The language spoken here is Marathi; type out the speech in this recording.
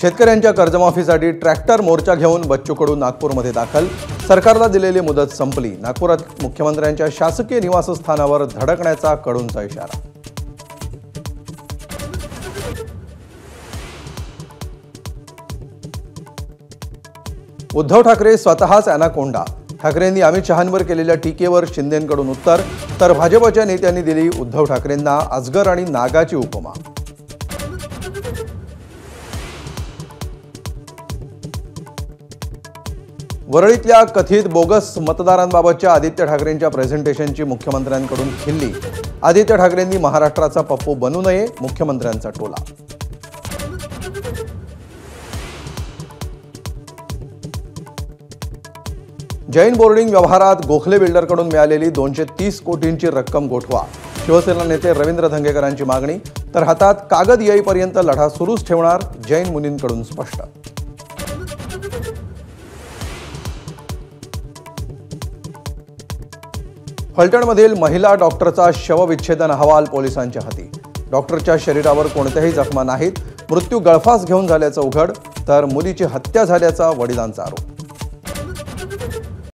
शेतकऱ्यांच्या कर्जमाफीसाठी ट्रॅक्टर मोर्चा घेऊन बच्चू कडू नागपूरमध्ये दाखल। सरकारला दिलेली मुदत संपली। नागपुरात मुख्यमंत्र्यांच्या शासकीय निवासस्थानावर धडकण्याचा कडूंचा इशारा। उद्धव ठाकरे स्वतःच अॅनाकोंडा। ठाकरेंनी अमित शहांवर केलेल्या टीकेवर शिंदेंकडून उत्तर, तर भाजपच्या नेत्यांनी दिली उद्धव ठाकरेंना अजगर आणि नागाची उपमा। वरळीतल्या कथित बोगस मतदारांबाबतच्या आदित्य ठाकरेंच्या प्रेझेंटेशनची मुख्यमंत्र्यांकडून खिल्ली। आदित्य ठाकरेंनी महाराष्ट्राचा पप्पू बनू नये, मुख्यमंत्र्यांचा टोला। जैन बोर्डिंग व्यवहारात गोखले बिल्डरकडून मिळालेली 230 कोटींची रक्कम गोठवा। शिवसेना नेते रवींद्र धंगेकरांची मागणी, तर हातात कागद येईपर्यंत लढा सुरूच ठेवणार, जैन मुनींकडून स्पष्ट। फलटणमधील महिला डॉक्टरचा शवविच्छेदन अहवाल पोलिसांच्या हाती। डॉक्टरच्या शरीरावर कोणत्याही जखमा नाहीत। मृत्यू गळफास घेऊन झाल्याचं उघड, तर मुलीची हत्या झाल्याचा वडिलांचा आरोप।